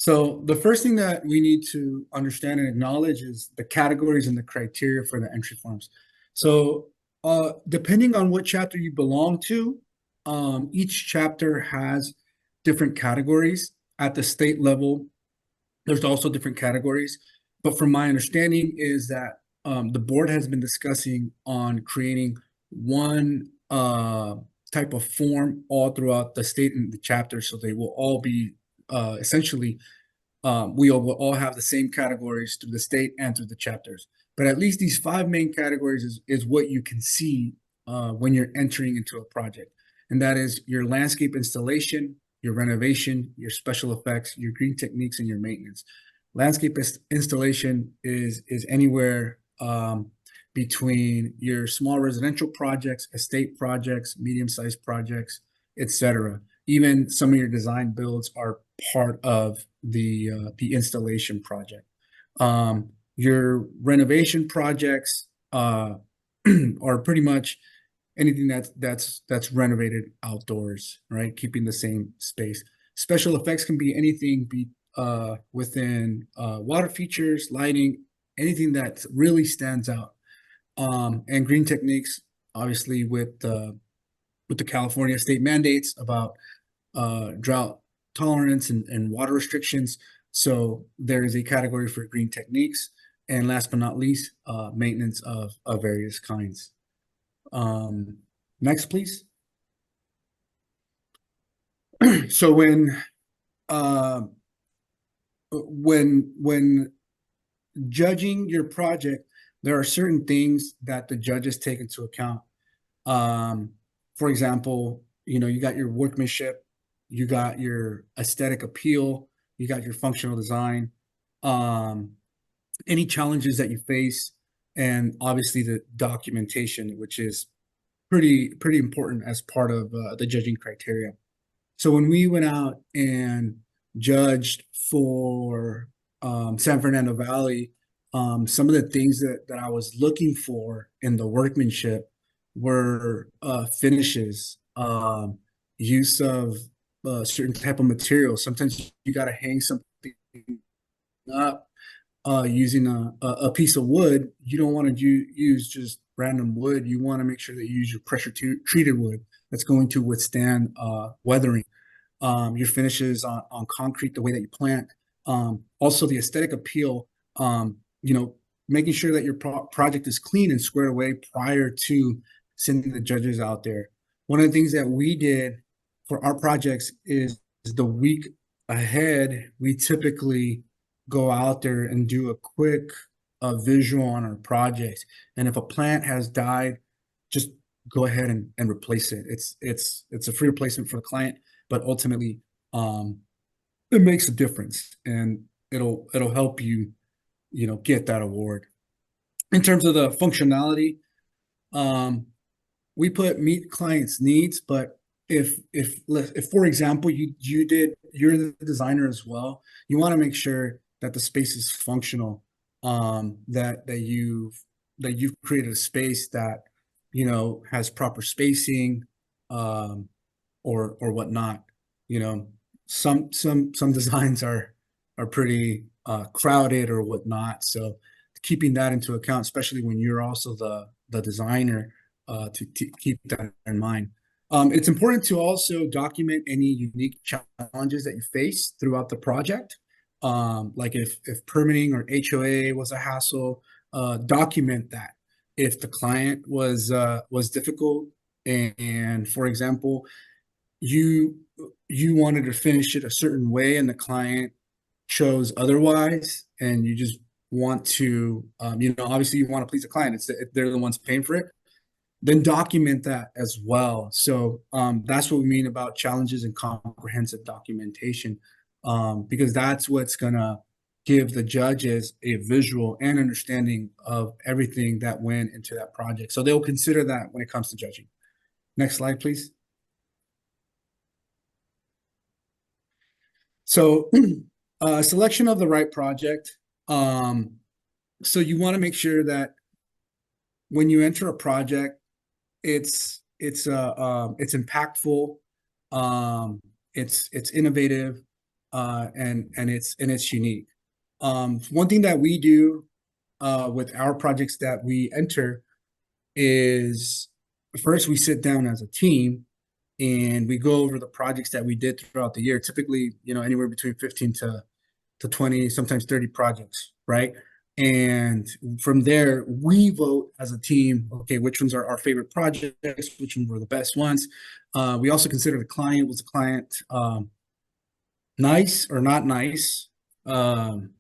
So the first thing that we need to understand and acknowledge is the categories and the criteria for the entry forms. So depending on what chapter you belong to, each chapter has different categories. At the state level, there's also different categories. But from my understanding is that the board has been discussing on creating one type of form all throughout the state and the chapter, so they will all be essentially we will all have the same categories through the state and through the chapters. But at least these five main categories is what you can see when you're entering into a project. And that is your landscape installation, your renovation, your special effects, your green techniques, and your maintenance. Landscape installation is anywhere between your small residential projects, estate projects, medium-sized projects, etc. Even some of your design builds are part of the installation project. Your renovation projects are pretty much anything that's renovated outdoors, right? Keeping the same space. Special effects can be anything within water features, lighting, anything that really stands out. And green techniques, obviously, with the California state mandates about drought tolerance and water restrictions. So there is a category for green techniques. And last but not least, maintenance of various kinds. Next, please. So uh, when judging your project, there are certain things that the judges take into account. For example, you got your workmanship, you got your aesthetic appeal, you got your functional design, um, any challenges that you face, and obviously the documentation, which is pretty important as part of the judging criteria. So when we went out and judged for San Fernando Valley, some of the things that I was looking for in the workmanship were finishes, use of certain type of material. Sometimes you got to hang something up using a piece of wood. You don't want to use just random wood. You want to make sure that you use your pressure treated wood that's going to withstand weathering. Your finishes on concrete, the way that you plant. Also the aesthetic appeal, making sure that your project is clean and squared away prior to sending the judges out there. One of the things that we did for our projects is the week ahead, we typically go out there and do a quick visual on our project. And if a plant has died, just go ahead and replace it. It's a free replacement for the client, but ultimately it makes a difference, and it'll help you get that award. In terms of the functionality, we put meet clients' needs, but if for example you're the designer as well, you want to make sure that the space is functional, that you've created a space that has proper spacing, or whatnot. Some designs are pretty crowded or whatnot. So keeping that into account, especially when you're also the designer, to keep that in mind. It's important to also document any unique challenges that you face throughout the project. Like if permitting or HOA was a hassle, document that. If the client was difficult, and for example, you you wanted to finish it a certain way and the client chose otherwise, and you just want to, obviously you want to please the client. They're the ones paying for it. Then document that as well. So that's what we mean about challenges and comprehensive documentation, because that's what's gonna give the judges a visual and understanding of everything that went into that project. So they'll consider that when it comes to judging. Next slide, please. So selection of the right project. So you want to make sure that when you enter a project, it's impactful, it's innovative, and it's unique. One thing that we do with our projects that we enter is first we sit down as a team and we go over the projects that we did throughout the year. Typically, anywhere between 15 to 20, sometimes 30 projects, right? And from there, we vote as a team, okay, which ones are our favorite projects, which ones were the best ones. We also consider the client, was the client nice or not nice? Um,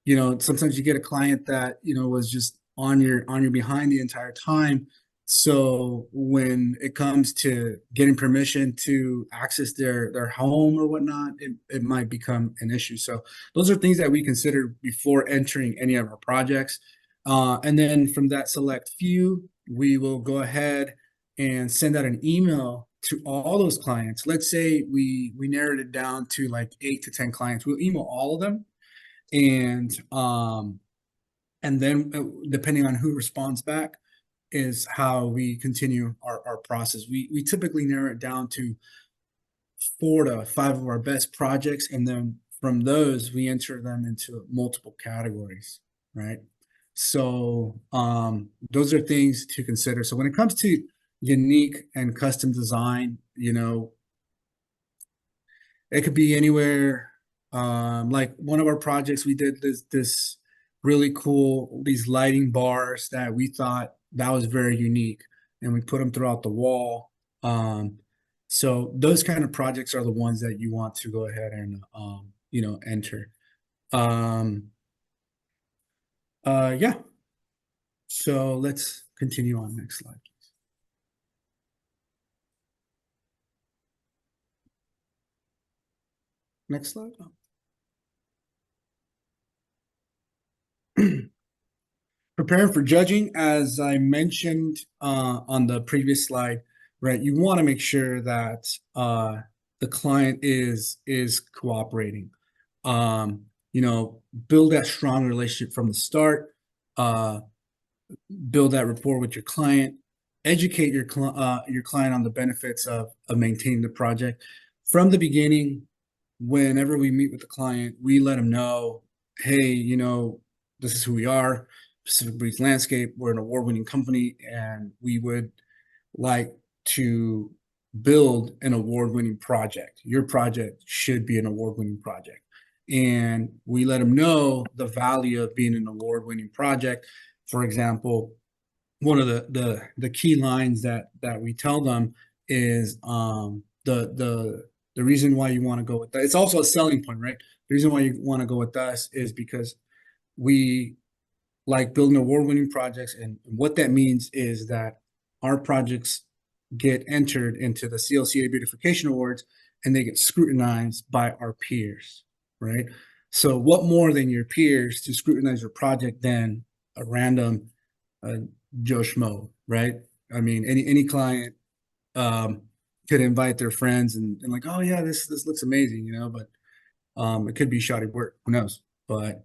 Sometimes you get a client that, was just on your behind the entire time. So when it comes to getting permission to access their home or whatnot, it might become an issue. So those are things that we consider before entering any of our projects. And then from that select few, we will go ahead and send out an email to all those clients. Let's say we narrowed it down to like 8 to 10 clients. We'll email all of them, and then depending on who responds back is how we continue our process. We typically narrow it down to 4 to 5 of our best projects, and then from those we enter them into multiple categories, right? So those are things to consider. So when it comes to unique and custom design, it could be anywhere. Like one of our projects, we did this really cool these lighting bars that we thought that was very unique, and we put them throughout the wall. So those kind of projects are the ones that you want to go ahead and enter. Um, yeah. So let's continue on next slide. Next slide. Preparing for judging, as I mentioned on the previous slide, right? You want to make sure that the client is cooperating. Build that strong relationship from the start. Uh, Build that rapport with your client. Educate your client on the benefits of maintaining the project from the beginning. Whenever we meet with the client, we let them know, hey, this is who we are, Pacific Breeze Landscape. We're an award-winning company, and we would like to build an award-winning project. Your project should be an award-winning project. And we let them know the value of being an award-winning project. For example, one of the key lines that we tell them is the reason why you want to go with that. It's also a selling point, right? The reason why you want to go with us is because we like building award-winning projects, and what that means is that our projects get entered into the CLCA Beautification Awards, and they get scrutinized by our peers, right? So what more than your peers to scrutinize your project than a random uh, Joe Schmo, right? I mean, any client um, could invite their friends and like, oh yeah, this looks amazing, but it could be shoddy work. Who knows? But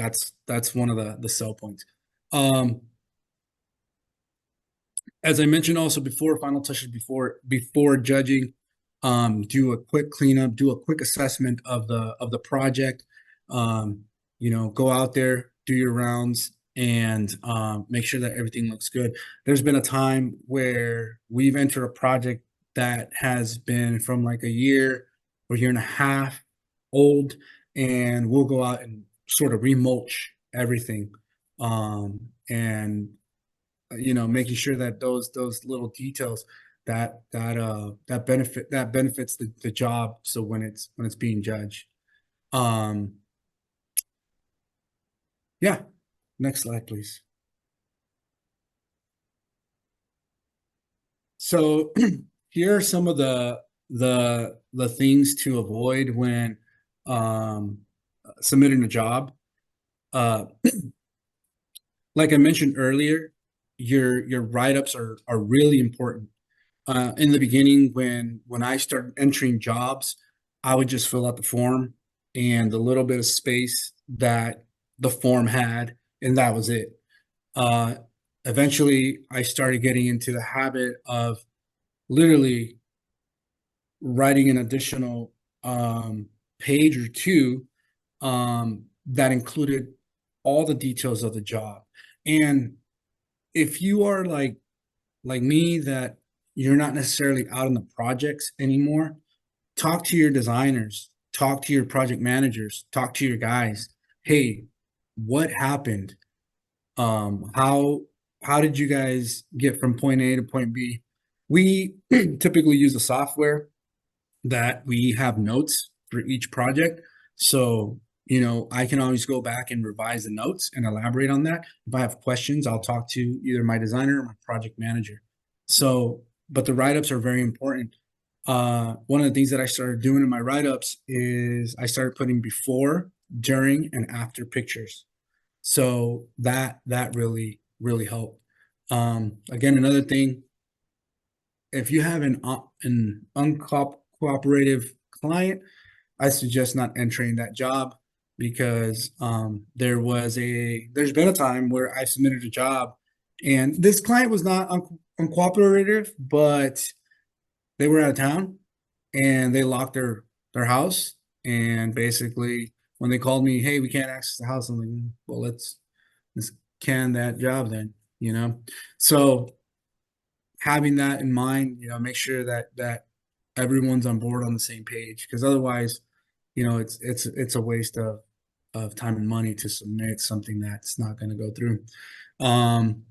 that's one of the sell points. Um, as I mentioned also before, final touches before judging, do a quick cleanup, do a quick assessment of the project. Go out there, do your rounds, and make sure that everything looks good. There's been a time where we've entered a project that has been from like a year or year and a half old, and we'll go out and sort of remulch everything, and making sure that those little details that benefits the job. So when it's being judged. Um, yeah. Next slide, please. So here are some of the things to avoid when um, submitting a job. Uh, like I mentioned earlier, your write-ups are really important. In the beginning, when I started entering jobs, I would just fill out the form and the little bit of space that the form had, and that was it. Uh, Eventually, I started getting into the habit of literally writing an additional page or two that included all the details of the job. And if you are like me, that you're not necessarily out on the projects anymore, talk to your designers, talk to your project managers, talk to your guys. Hey, what happened? How did you guys get from point A to point B? We typically use a software that we have notes for each project. So, I can always go back and revise the notes and elaborate on that. If I have questions, I'll talk to either my designer or my project manager. So, but the write-ups are very important. One of the things that I started doing in my write-ups is I started putting before, during, and after pictures. So that really helped. Again, another thing, if you have an uncooperative client, I suggest not entering that job because there's been a time where I submitted a job and this client was not uncooperative, but they were out of town and they locked their house. And basically, when they called me, hey, we can't access the house, I'm like, well, let's can that job then, you know? So having that in mind, make sure that everyone's on board on the same page, because otherwise, it's a waste of time and money to submit something that's not going to go through. Um,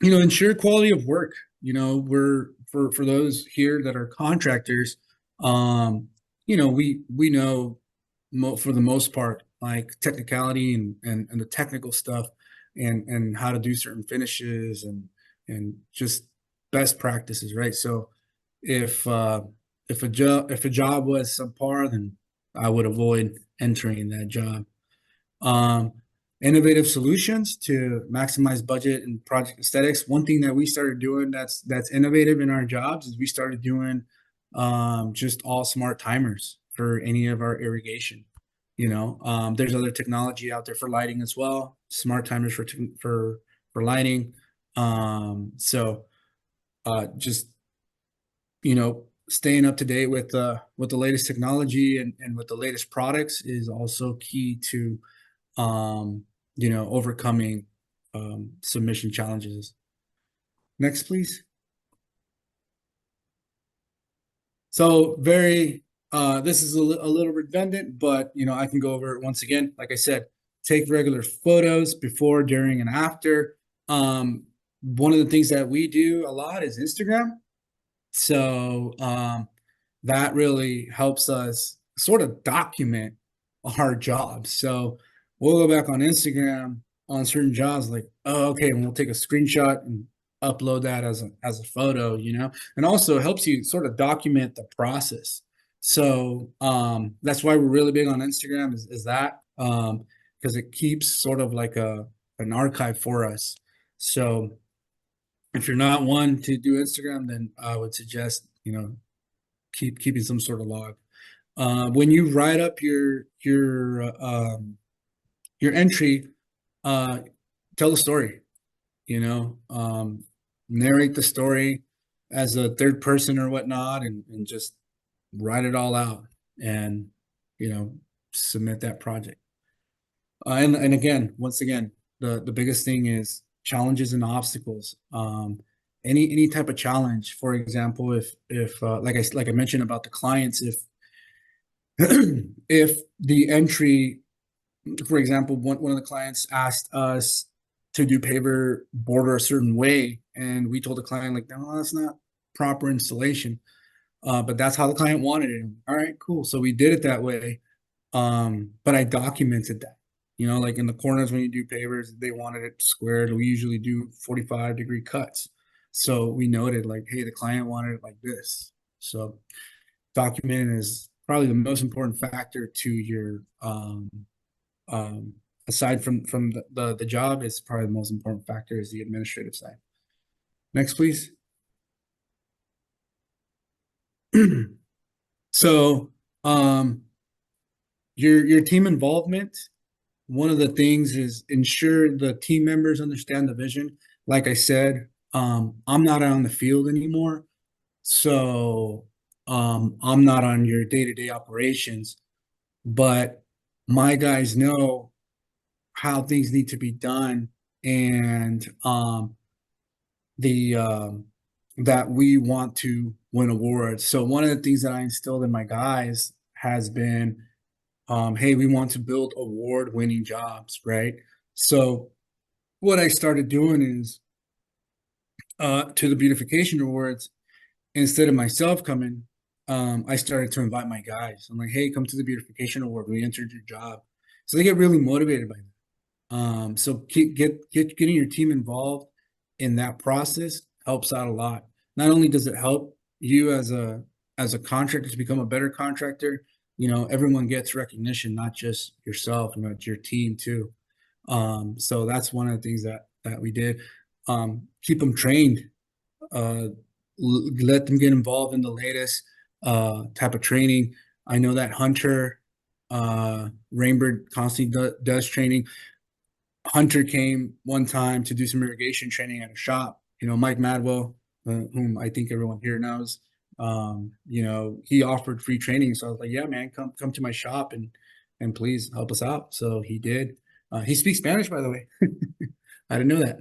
ensure quality of work. We're for those here that are contractors, we know for the most part, like technicality and the technical stuff and how to do certain finishes and just best practices, right? So if if a job was subpar, then I would avoid entering that job. Um, Innovative solutions to maximize budget and project aesthetics. One thing that we started doing that's innovative in our jobs is we started doing just all smart timers for any of our irrigation. There's other technology out there for lighting as well. Smart timers for lighting. Just staying up to date with the latest technology and with the latest products is also key to overcoming submission challenges. Next, please. So this is a little redundant, but I can go over it once again. Like I said, take regular photos before, during, and after. One of the things that we do a lot is Instagram. So that really helps us sort of document our jobs. So we'll go back on Instagram on certain jobs, like, oh, okay, and we'll take a screenshot and upload that as a photo, and also helps you sort of document the process. So that's why we're really big on Instagram is that because it keeps sort of like an archive for us. So if you're not one to do Instagram, then I would suggest, keeping some sort of log. When you write up your entry, uh, tell the story. You know, narrate the story as a third person or whatnot, and just write it all out, and you know, submit that project. And again, once again, the biggest thing is challenges and obstacles. Any type of challenge. For example, if like I mentioned about the clients, if if the entry, for example, one of the clients asked us to do paver border a certain way, and we told the client like, no, that's not proper installation. But that's how the client wanted it. All right, cool. So we did it that way. But I documented that. Like in the corners when you do pavers, they wanted it squared. We usually do 45-degree cuts. So we noted like, hey, the client wanted it like this. So documenting is probably the most important factor to your um, aside from the job, is probably the most important factor is the administrative side. Next, please. So your team involvement, one of the things is ensure the team members understand the vision. Like I said, I'm not on the field anymore, so I'm not on your day-to-day operations. but my guys know how things need to be done, and the that we want to win awards. So one of the things that I instilled in my guys has been, hey, we want to build award-winning jobs, right? So what I started doing is, to the beautification awards, instead of myself coming, I started to invite my guys. I'm like, hey, come to the beautification award. We entered your job. So they get really motivated by that. So getting your team involved in that process helps out a lot. Not only does it help you as a contractor to become a better contractor, everyone gets recognition, not just yourself, it's your team too. So that's one of the things that we did. Keep them trained, uh, let them get involved in the latest type of training. I know that Hunter Rainbird constantly does training. Hunter came one time to do some irrigation training at a shop. Mike Madwell, whom I think everyone here knows, he offered free training. So I was like, yeah, man, come to my shop and please help us out. So he did. He speaks Spanish, by the way. I didn't know that.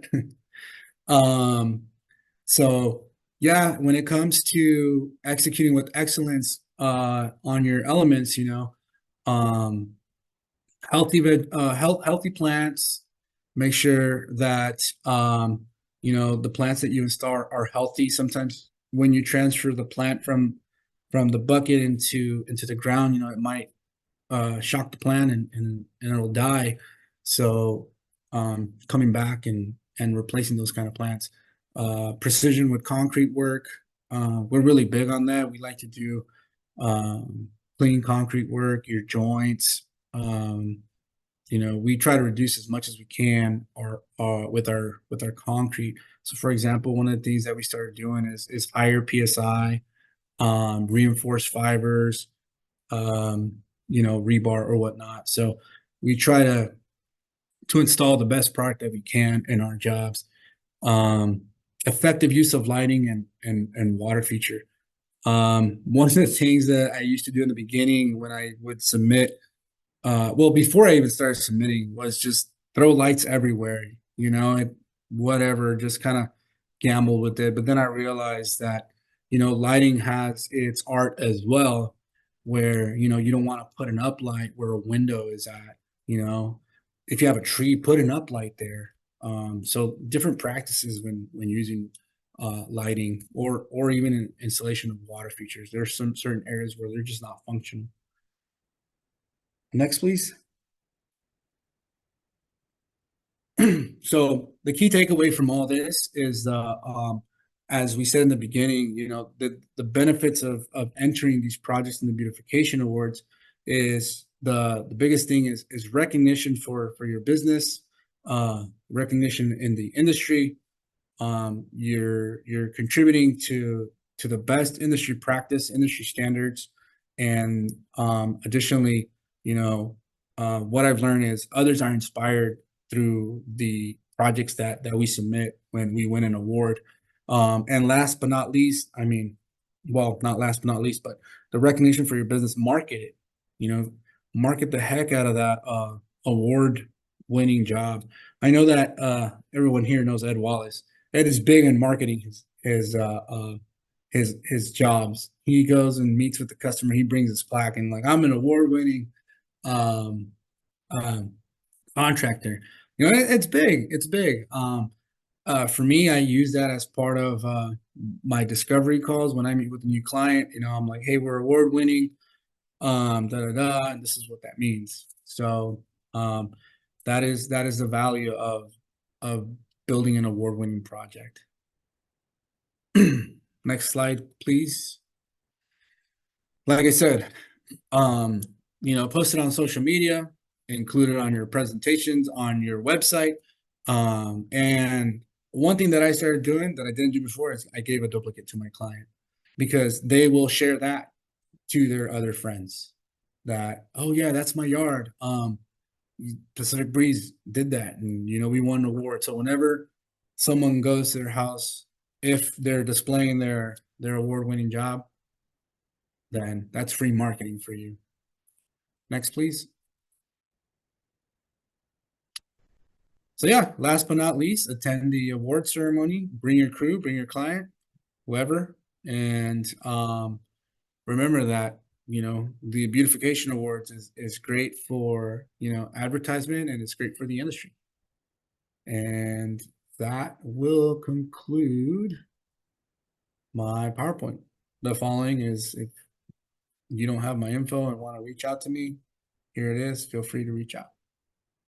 um, so yeah, when it comes to executing with excellence on your elements, um, healthy plants. Make sure that the plants that you install are healthy. Sometimes when you transfer the plant from the bucket into the ground, it might shock the plant and it'll die. So coming back and replacing those kind of plants. Precision with concrete work. We're really big on that. We like to do clean concrete work, your joints. We try to reduce as much as we can or with our concrete. So for example, one of the things that we started doing is higher PSI, reinforced fibers, rebar or whatnot. So we try to install the best product that we can in our jobs. Um, Effective use of lighting and water feature. One of the things that I used to do in the beginning when I would submit, well, before I even started submitting, was just throw lights everywhere, whatever, just kind of gamble with it. But then I realized that, lighting has its art as well, where, you don't want to put an uplight where a window is at, you know. If you have a tree, put an uplight there. So different practices when using lighting or even installation of water features. There's some certain areas where they're just not functional. Next, please. So the key takeaway from all this is, as we said in the beginning, the benefits of entering these projects in the beautification awards is the biggest thing is recognition for your business, recognition in the industry. You're contributing to the best industry practice, industry standards, and additionally, what I've learned is others are inspired through the projects that we submit when we win an award. And last but not least, I mean, well, not last but not least, but the recognition for your business, market it. You know, market the heck out of that award winning job. I know that everyone here knows Ed Wallace. Ed is big in marketing his jobs. He goes and meets with the customer. He brings his plaque and like, I'm an award-winning um, um, contractor. It's big. It's big. For me, I use that as part of my discovery calls when I meet with a new client. I'm like, hey, we're award-winning. Da da da. And this is what that means. So that is the value of building an award-winning project. Next slide, please. Like I said, um, post it on social media, include it on your presentations, on your website. And one thing that I started doing that I didn't do before is I gave a duplicate to my client because they will share that to their other friends that, oh yeah, that's my yard. Pacific Breeze did that, and we won an award. So whenever someone goes to their house, if they're displaying their award-winning job, then that's free marketing for you. Next, please. So yeah, last but not least, attend the award ceremony. Bring your crew, bring your client, whoever, and remember that the beautification awards is great for advertisement, and it's great for the industry. And that will conclude my PowerPoint. The following is, if you don't have my info and want to reach out to me, here it is. Feel free to reach out.